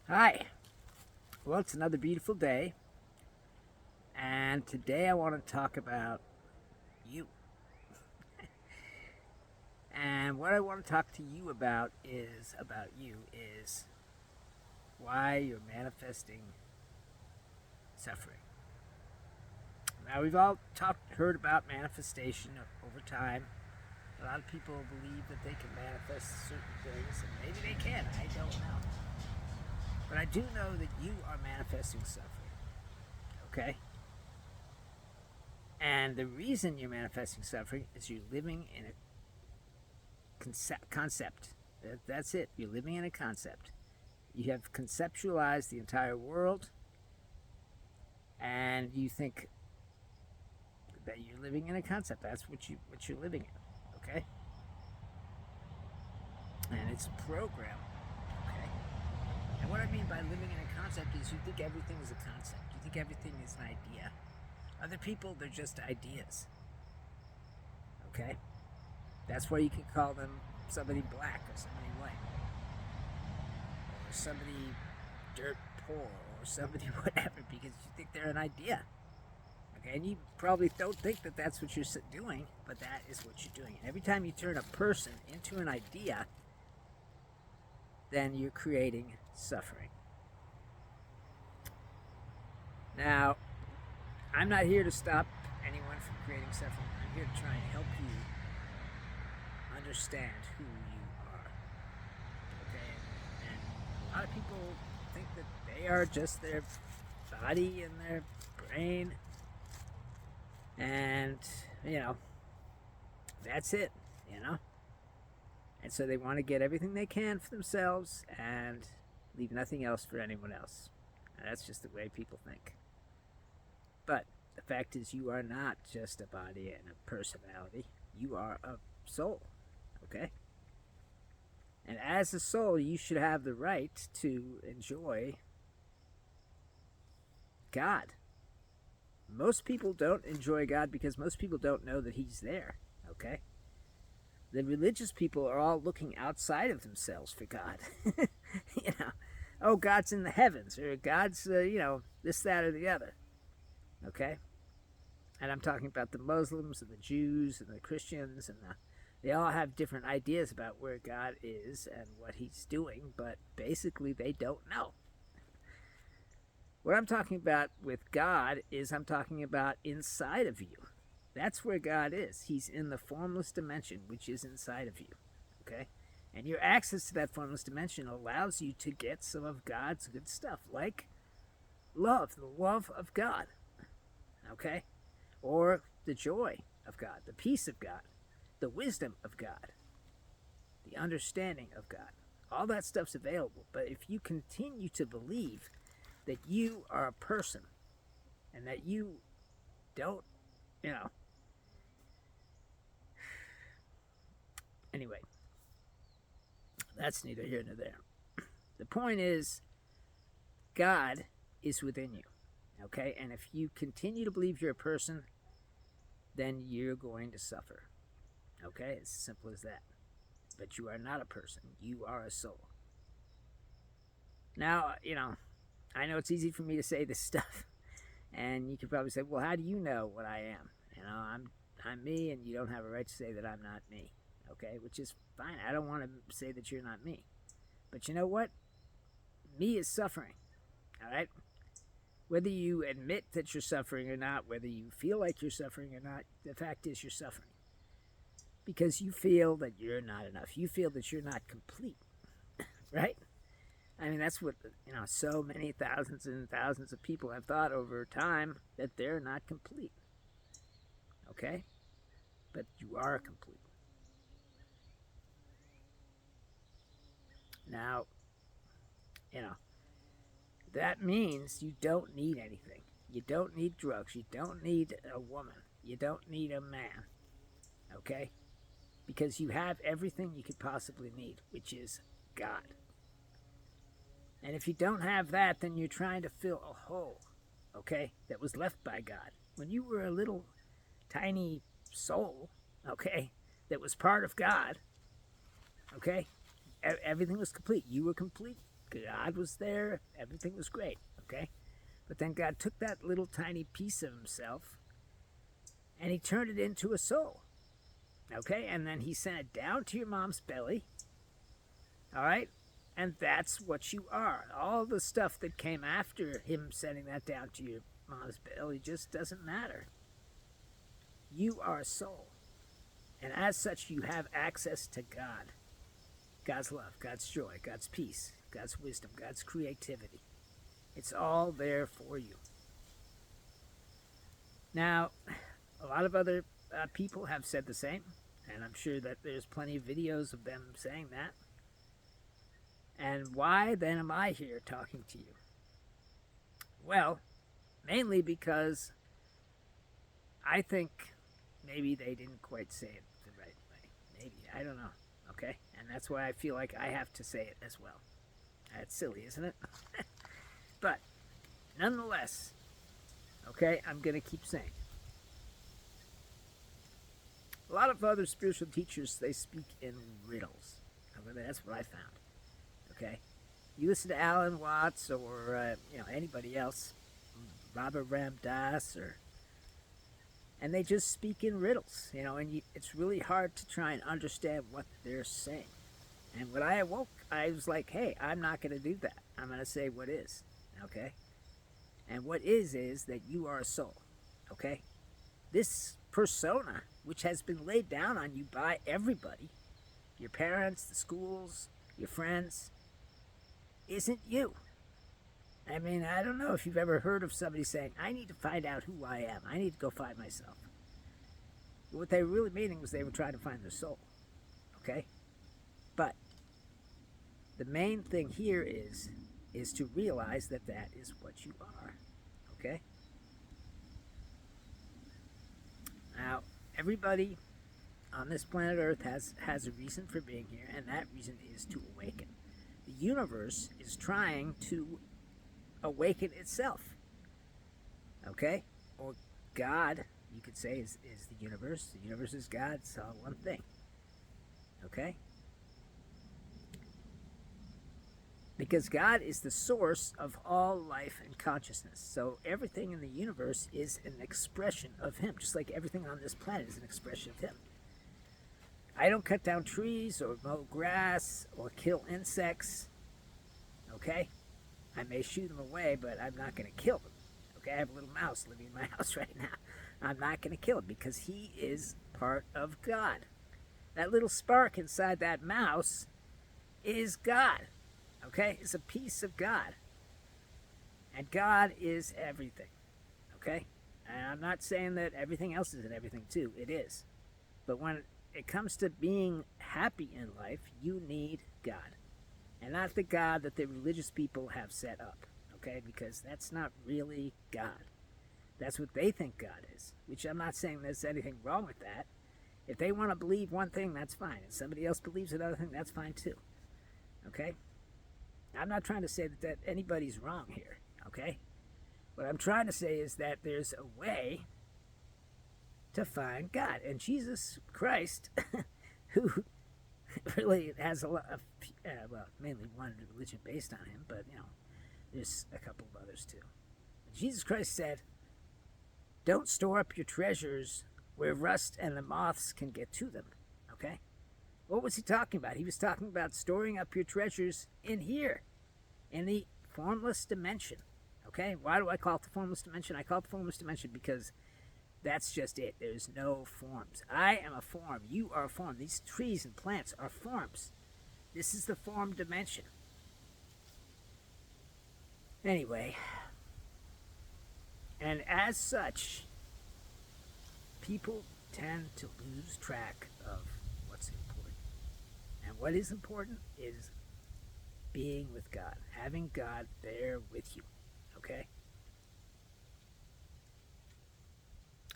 Hi. Well, it's another beautiful day, and today I want to talk about you. And what I want to talk to you about you is why you're manifesting suffering. Now, we've all heard about manifestation over time. A lot of people believe that they can manifest certain things, and maybe they can. I don't know. But I do know that you are manifesting suffering, okay? And the reason you're manifesting suffering is you're living in a concept. That's it. You're living in a concept. You have conceptualized the entire world, and you think that you're living in a concept. That's what you're living in. Okay, and it's a program. Okay, and what I mean by living in a concept is you think everything is a concept. You think everything is an idea. Other people, they're just ideas. Okay, that's why you can call them somebody black or somebody white or somebody dirt poor or somebody whatever because you think they're an idea. Okay, and you probably don't think that that's what you're doing, but that is what you're doing. And every time you turn a person into an idea, then you're creating suffering. Now, I'm not here to stop anyone from creating suffering. I'm here to try and help you understand who you are. Okay, and a lot of people think that they are just their body and their brain, and that's it. You know, and so they want to get everything they can for themselves and leave nothing else for anyone else. And that's just the way people think. But the fact is, you are not just a body and a personality. You are a soul. Okay? And as a soul, you should have the right to enjoy God. Most people don't enjoy God because most people don't know that He's there. Okay? The religious people are all looking outside of themselves for God. you know, oh, God's in the heavens, or God's, this, that, or the other. Okay? And I'm talking about the Muslims and the Jews and the Christians, and they all have different ideas about where God is and what He's doing, but basically they don't know. What I'm talking about with God is I'm talking about inside of you. That's where God is. He's in the formless dimension, which is inside of you. Okay? And your access to that formless dimension allows you to get some of God's good stuff, like love, the love of God. Okay? Or the joy of God, the peace of God, the wisdom of God, the understanding of God. All that stuff's available. But if you continue to believe that you are a person and that you don't, you know, anyway, that's neither here nor there. The point is, God is within you, okay? And if you continue to believe you're a person, then you're going to suffer, okay? It's as simple as that. But you are not a person, you are a soul. Now, I know it's easy for me to say this stuff, and you could probably say, well, how do you know what I am? I'm me, and you don't have a right to say that I'm not me, okay? Which is fine. I don't want to say that you're not me. But you know what? Me is suffering, all right? Whether you admit that you're suffering or not, whether you feel like you're suffering or not, the fact is you're suffering. Because you feel that you're not enough. You feel that you're not complete, right? I mean, that's what, so many thousands and thousands of people have thought over time, that they're not complete. Okay? But you are complete. Now, you know, that means you don't need anything. You don't need drugs. You don't need a woman. You don't need a man. Okay? Because you have everything you could possibly need, which is God. And if you don't have that, then you're trying to fill a hole, okay, that was left by God. When you were a little tiny soul, okay, that was part of God, okay, everything was complete. You were complete, God was there, everything was great, okay? But then God took that little tiny piece of himself and he turned it into a soul, okay? And then he sent it down to your mom's belly, all right? And that's what you are. All the stuff that came after him sending that down to your mom's belly just doesn't matter. You are a soul. And as such, you have access to God. God's love, God's joy, God's peace, God's wisdom, God's creativity. It's all there for you. Now, a lot of other people have said the same, and I'm sure that there's plenty of videos of them saying that. And why then am I here talking to you? Well, mainly because I think maybe they didn't quite say it the right way. Maybe, I don't know, okay? And that's why I feel like I have to say it as well. That's silly, isn't it? But, nonetheless, okay, I'm going to keep saying. A lot of other spiritual teachers, they speak in riddles. That's what I found, okay? You listen to Alan Watts or, anybody else, Robert Ram Dass, and they just speak in riddles, and it's really hard to try and understand what they're saying. And when I awoke, I was like, hey, I'm not going to do that. I'm going to say what is, okay? And what is that you are a soul, okay? This persona, which has been laid down on you by everybody, your parents, the schools, your friends, isn't you. I mean, I don't know if you've ever heard of somebody saying, I need to find out who I am. I need to go find myself. What they were really meaning was they were trying to find their soul, okay? But the main thing here is to realize that that is what you are, okay? Now, everybody on this planet Earth has a reason for being here, and that reason is to awaken. The universe is trying to awaken itself, okay? Or God, you could say, is the universe. The universe is God. It's all one thing, okay? Because God is the source of all life and consciousness. So everything in the universe is an expression of Him, just like everything on this planet is an expression of Him. I don't cut down trees or mow grass or kill insects, okay? I may shoot them away, but I'm not going to kill them, okay? I have a little mouse living in my house right now. I'm not going to kill him because he is part of God. That little spark inside that mouse is God. Okay? It's a piece of God. And God is everything. Okay? And I'm not saying that everything else isn't everything too. It is. But when it comes to being happy in life, you need God. And not the God that the religious people have set up. Okay? Because that's not really God. That's what they think God is. Which I'm not saying there's anything wrong with that. If they want to believe one thing, that's fine. If somebody else believes another thing, that's fine too. Okay? I'm not trying to say that anybody's wrong here, okay? What I'm trying to say is that there's a way to find God. And Jesus Christ, who really has a lot of, mainly one religion based on him, but, there's a couple of others too. Jesus Christ said, don't store up your treasures where rust and the moths can get to them, okay? What was he talking about? He was talking about storing up your treasures in here, in the formless dimension, okay? Why do I call it the formless dimension? I call it the formless dimension because that's just it. There's no forms. I am a form. You are a form. These trees and plants are forms. This is the form dimension. Anyway, and as such, people tend to lose track of what's important. And what is important is being with God, having God there with you, okay?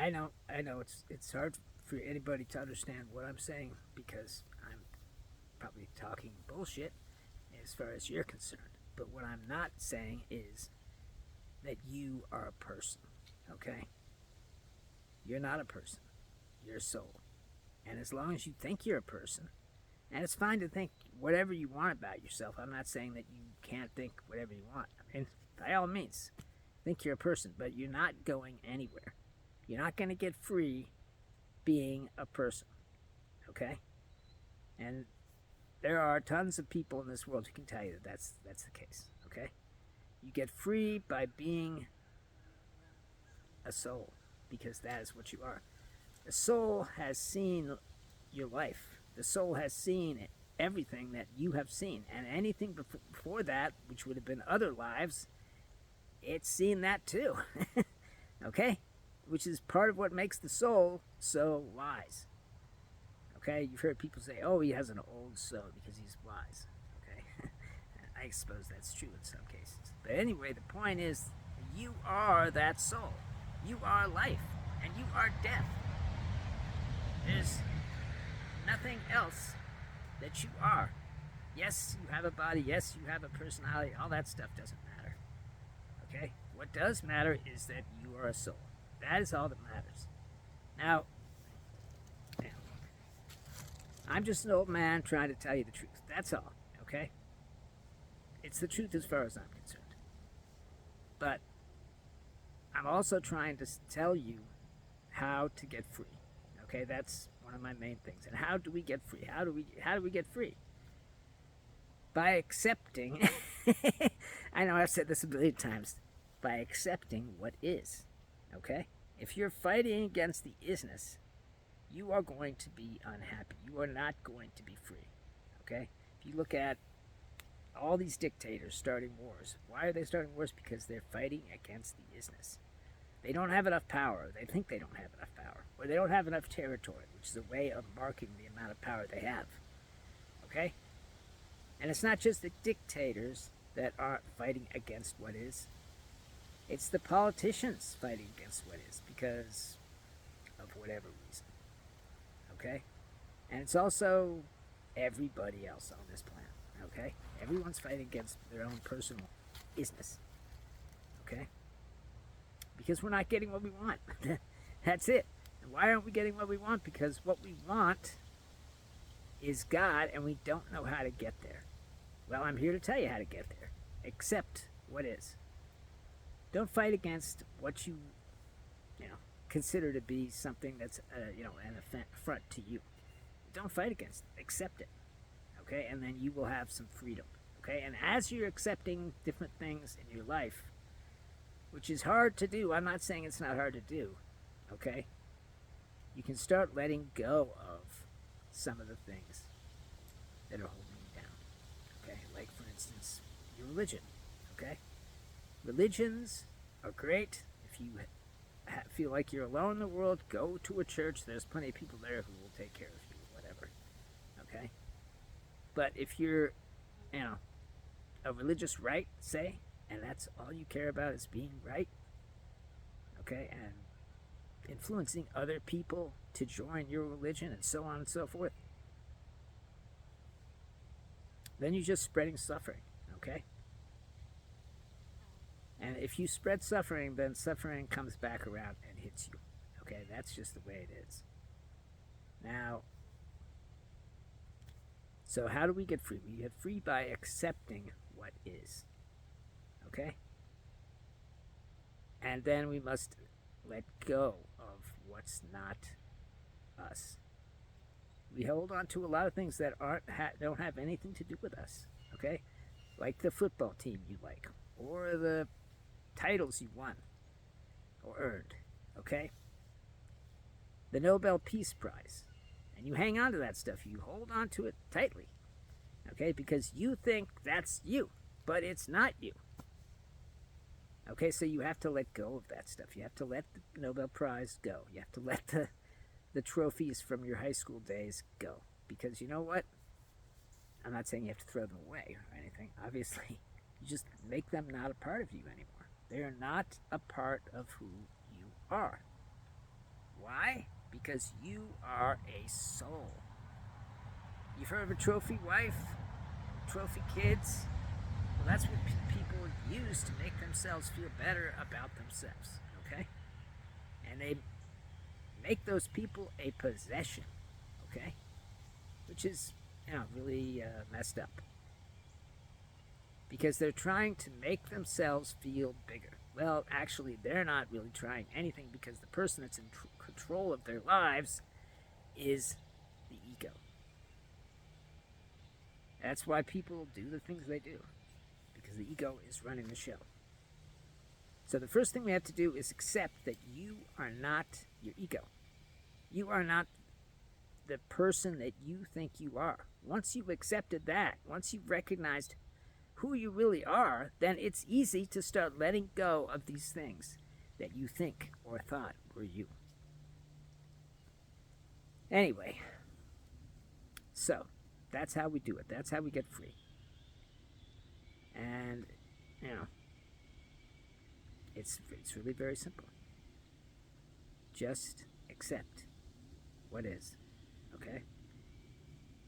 I know it's hard for anybody to understand what I'm saying because I'm probably talking bullshit as far as you're concerned. But what I'm not saying is that you are a person, okay? You're not a person. You're a soul. And as long as you think you're a person, And it's fine to think whatever you want about yourself. I'm not saying that you can't think whatever you want. I mean, by all means, think you're a person, but you're not going anywhere. You're not going to get free being a person, okay? And there are tons of people in this world who can tell you that that's the case, okay? You get free by being a soul, because that is what you are. The soul has seen your life. The soul has seen everything that you have seen, and anything before that, which would have been other lives, it's seen that too. Okay? Which is part of what makes the soul so wise. Okay? You've heard people say, oh, he has an old soul because he's wise. Okay? I suppose that's true in some cases. But anyway, the point is, you are that soul. You are life, and you are death. There's nothing else that you are. Yes, you have a body. Yes, you have a personality. All that stuff doesn't matter. Okay? What does matter is that you are a soul. That is all that matters. Now, I'm just an old man trying to tell you the truth. That's all. Okay? It's the truth as far as I'm concerned. But I'm also trying to tell you how to get free. Okay, that's one of my main things. And how do we get free? How do we get free? By accepting I know I've said this a billion times. By accepting what is. Okay? If you're fighting against the isness, you are going to be unhappy. You are not going to be free. Okay? If you look at all these dictators starting wars, why are they starting wars? Because they're fighting against the isness. They don't have enough power. They think they don't have enough power. Or they don't have enough territory, which is a way of marking the amount of power they have. Okay? And it's not just the dictators that are fighting against what is. It's the politicians fighting against what is because of whatever reason. Okay? And it's also everybody else on this planet. Okay? Everyone's fighting against their own personal isness. Okay? Because we're not getting what we want. That's it. And why aren't we getting what we want? Because what we want is God, and we don't know how to get there. Well, I'm here to tell you how to get there. Accept what is. Don't fight against what you consider to be something that's, an affront to you. Don't fight against it. Accept it. Okay? And then you will have some freedom. Okay? And as you're accepting different things in your life, which is hard to do. I'm not saying it's not hard to do, okay? You can start letting go of some of the things that are holding you down, okay? Like, for instance, your religion, okay? Religions are great. If you feel like you're alone in the world, go to a church. There's plenty of people there who will take care of you, whatever, okay? But if you're, a religious right, say, and that's all you care about is being right, okay, and influencing other people to join your religion and so on and so forth, then you're just spreading suffering, okay? And if you spread suffering, then suffering comes back around and hits you, okay? That's just the way it is. Now, so how do we get free? We get free by accepting what is. Okay? And then we must let go of what's not us. We hold on to a lot of things that don't have anything to do with us. Okay? Like the football team you like, or the titles you won or earned. Okay? The Nobel Peace Prize. And you hang on to that stuff. You hold on to it tightly. Okay? Because you think that's you, but it's not you. Okay, so you have to let go of that stuff. You have to let the Nobel Prize go. You have to let the trophies from your high school days go. Because you know what? I'm not saying you have to throw them away or anything. Obviously, you just make them not a part of you anymore. They are not a part of who you are. Why? Because you are a soul. You've heard of a trophy wife? Trophy kids? Well, that's what people use to make themselves feel better about themselves, okay? And they make those people a possession, okay? Which is really messed up. Because they're trying to make themselves feel bigger. Well, actually, they're not really trying anything because the person that's in control of their lives is the ego. That's why people do the things they do, because the ego is running the show. So the first thing we have to do is accept that you are not your ego. You are not the person that you think you are. Once you've accepted that, once you've recognized who you really are, then it's easy to start letting go of these things that you think or thought were you. Anyway, so that's how we do it. That's how we get free. And, it's really very simple. Just accept what is, okay?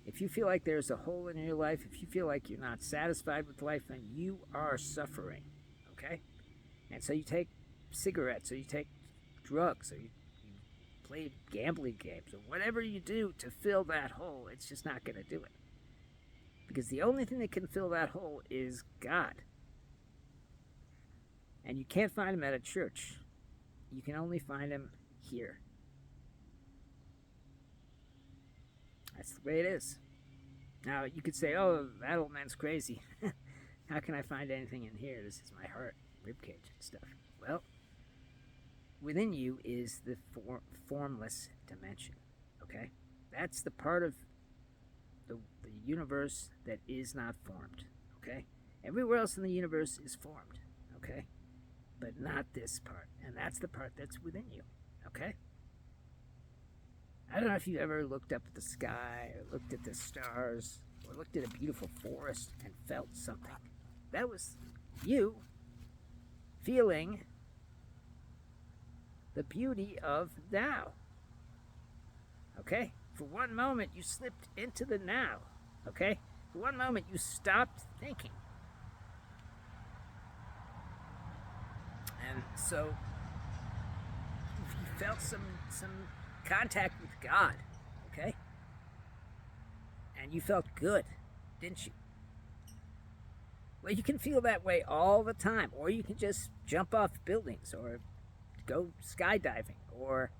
If you feel like there's a hole in your life, if you feel like you're not satisfied with life, then you are suffering, okay? And so you take cigarettes, or you take drugs, or you play gambling games, or whatever you do to fill that hole, it's just not going to do it. Because the only thing that can fill that hole is God. And you can't find him at a church. You can only find him here. That's the way it is. Now, you could say, oh, that old man's crazy. How can I find anything in here? This is my heart, ribcage, and stuff. Well, within you is the formless dimension, okay? That's the part of the universe that is not formed, okay? Everywhere else in the universe is formed, okay? But not this part. And that's the part that's within you, okay? I don't know if you ever looked up at the sky, or looked at the stars, or looked at a beautiful forest and felt something. That was you feeling the beauty of now. Okay? For one moment, you slipped into the now. Okay? For one moment, you stopped thinking. And so, you felt some contact with God, okay? And you felt good, didn't you? Well, you can feel that way all the time, or you can just jump off buildings, or go skydiving, or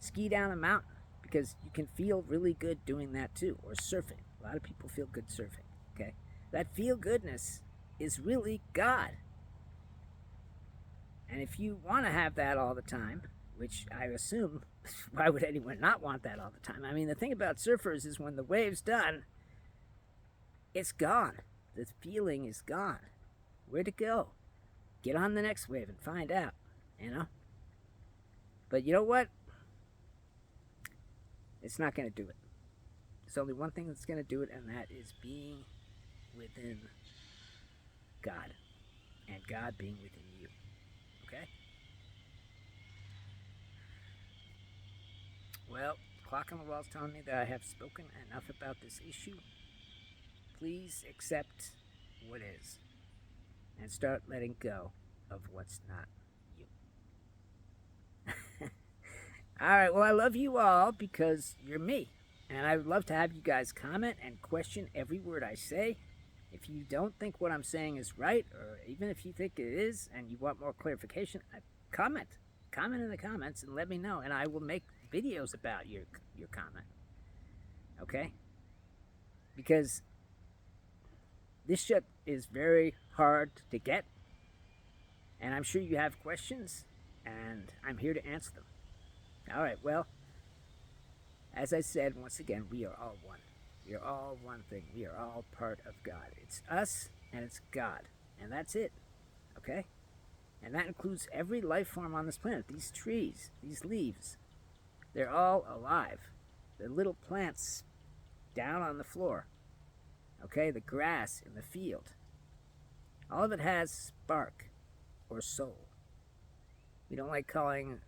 ski down a mountain, because you can feel really good doing that too, or surfing. A lot of people feel good surfing, okay? That feel-goodness is really God. And if you want to have that all the time, which I assume, why would anyone not want that all the time? I mean, the thing about surfers is when the wave's done, it's gone. The feeling is gone. Where'd it go? Get on the next wave and find out, you know? But you know what? It's not going to do it. There's only one thing that's going to do it, and that is being within God. And God being within you. Okay? Well, the clock on the wall is telling me that I have spoken enough about this issue. Please accept what is and start letting go of what's not you. All right, well, I love you all because you're me. And I would love to have you guys comment and question every word I say. If you don't think what I'm saying is right, or even if you think it is and you want more clarification, comment. Comment in the comments and let me know, and I will make videos about your comment. Okay? Because this shit is very hard to get, and I'm sure you have questions, and I'm here to answer them. All right, well, as I said, once again, we are all one. We are all one thing. We are all part of God. It's us and it's God, and that's it. Okay? And that includes every life form on this planet. These trees, these leaves, they're all alive. The little plants down on the floor. Okay? The grass in the field. All of it has spark or soul. We don't like calling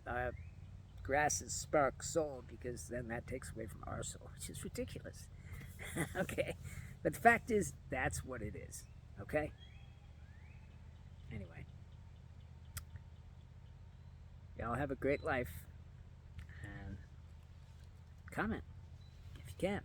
grasses spark soul because then that takes away from our soul, which is ridiculous. Okay? But the fact is, that's what it is. Okay? Anyway. Y'all have a great life. And comment if you can.